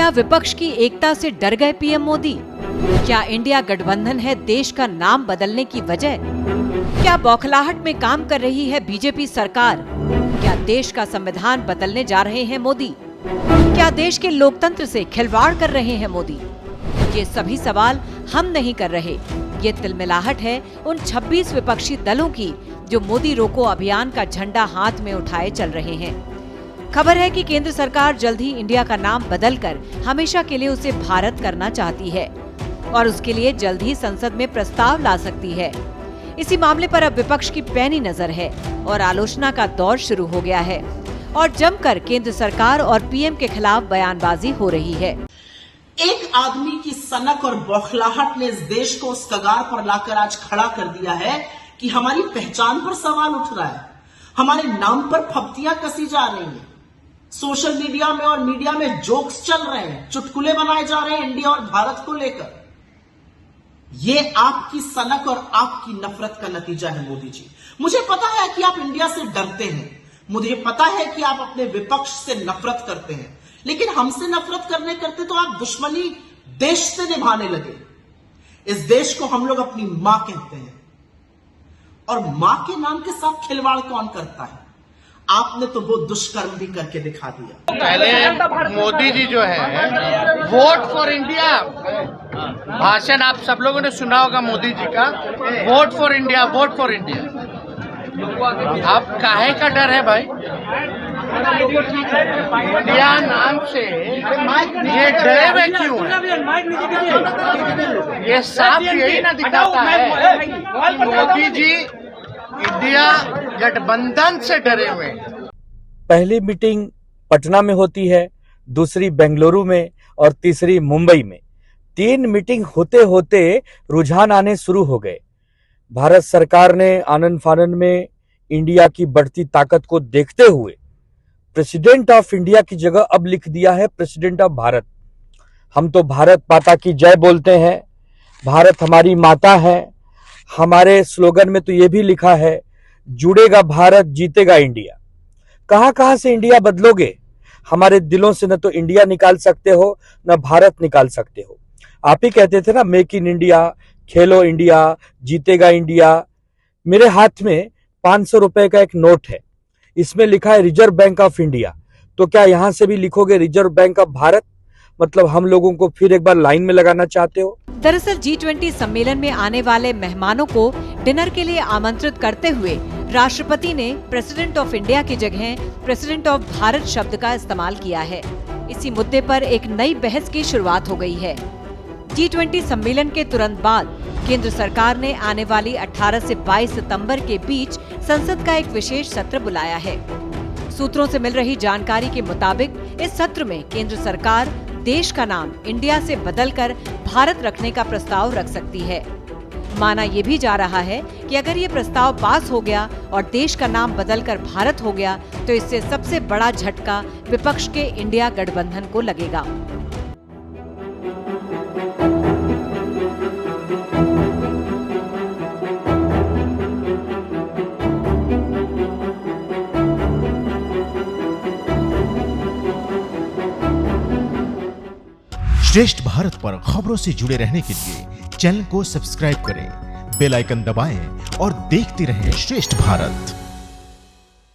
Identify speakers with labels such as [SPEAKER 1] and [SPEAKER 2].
[SPEAKER 1] क्या विपक्ष की एकता से डर गए पीएम मोदी? क्या इंडिया गठबंधन है देश का नाम बदलने की वजह? क्या बौखलाहट में काम कर रही है बीजेपी सरकार? क्या देश का संविधान बदलने जा रहे हैं मोदी? क्या देश के लोकतंत्र से खिलवाड़ कर रहे हैं मोदी? ये सभी सवाल हम नहीं कर रहे। ये तिलमिलाहट है उन 26 विपक्षी दलों की जो मोदी रोको अभियान का झंडा हाथ में उठाए चल रहे हैं। खबर है कि केंद्र सरकार जल्द ही इंडिया का नाम बदलकर हमेशा के लिए उसे भारत करना चाहती है और उसके लिए जल्द ही संसद में प्रस्ताव ला सकती है। इसी मामले पर अब विपक्ष की पैनी नजर है और आलोचना का दौर शुरू हो गया है और जमकर केंद्र सरकार और पीएम के खिलाफ बयानबाजी हो रही है।
[SPEAKER 2] एक आदमी की सनक और बौखलाहट ने इस देश को उस कगार पर लाकर आज खड़ा कर दिया है कि हमारी पहचान पर सवाल उठ रहा है, हमारे नाम पर फप्तियां कसी जा रही हैं, सोशल मीडिया में और मीडिया में जोक्स चल रहे हैं, चुटकुले बनाए जा रहे हैं इंडिया और भारत को लेकर। ये आपकी सनक और आपकी नफरत का नतीजा है मोदी जी। मुझे पता है कि आप इंडिया से डरते हैं, मुझे पता है कि आप अपने विपक्ष से नफरत करते हैं, लेकिन हमसे नफरत करते तो आप दुश्मनी देश से निभाने लगे। इस देश को हम लोग अपनी मां कहते हैं और मां के नाम के साथ खिलवाड़ कौन करता है? आपने तो वो दुष्कर्म भी करके दिखा दिया।
[SPEAKER 3] पहले मोदी जी जो है वोट फॉर इंडिया भाषण आप सब लोगों ने सुना होगा मोदी जी का, vote for India, vote for India. आप काहे का डर है भाई? इंडिया नाम से ये डरे हुए क्यों है? ये साफ यही ना दिखाता है कि मोदी जी इंडिया गठबंधन से डरे हुए हैं।
[SPEAKER 4] पहली मीटिंग पटना में होती है, दूसरी बेंगलुरु में और तीसरी मुंबई में। 3 मीटिंग होते होते रुझान आने शुरू हो गए। भारत सरकार ने आनन फानन में इंडिया की बढ़ती ताकत को देखते हुए प्रेसिडेंट ऑफ इंडिया की जगह अब लिख दिया है प्रेसिडेंट ऑफ भारत। हम तो भारत माता की जय बोलते हैं, भारत हमारी माता है। हमारे स्लोगन में तो ये भी लिखा है, जुड़ेगा भारत जीतेगा इंडिया। कहां कहां से इंडिया बदलोगे? हमारे दिलों से न तो इंडिया निकाल सकते हो न भारत निकाल सकते हो। आप ही कहते थे ना, make in India, Khelo India, जीतेगा इंडिया। मेरे हाथ में 500 रुपए का एक नोट है, इसमें लिखा है रिजर्व बैंक ऑफ इंडिया। तो क्या यहां से भी लिखोगे रिजर्व बैंक ऑफ भारत? मतलब हम लोगों को फिर एक बार लाइन में लगाना चाहते हो?
[SPEAKER 1] दरअसल G20 सम्मेलन में आने वाले मेहमानों को डिनर के लिए आमंत्रित करते हुए राष्ट्रपति ने प्रेसिडेंट ऑफ इंडिया की जगह प्रेसिडेंट ऑफ भारत शब्द का इस्तेमाल किया है। इसी मुद्दे पर एक नई बहस की शुरुआत हो गई है। G20 सम्मेलन के तुरंत बाद केंद्र सरकार ने आने वाली 18 से 22 सितंबर के बीच संसद का एक विशेष सत्र बुलाया है। सूत्रों से मिल रही जानकारी के मुताबिक इस सत्र में केंद्र सरकार देश का नाम इंडिया से बदलकर भारत रखने का प्रस्ताव रख सकती है। माना ये भी जा रहा है कि अगर ये प्रस्ताव पास हो गया और देश का नाम बदलकर भारत हो गया तो इससे सबसे बड़ा झटका विपक्ष के इंडिया गठबंधन को लगेगा।
[SPEAKER 5] श्रेष्ठ भारत पर खबरों से जुड़े रहने के लिए चैनल को सब्सक्राइब करें, बेल आइकन दबाएं और देखते रहें श्रेष्ठ भारत।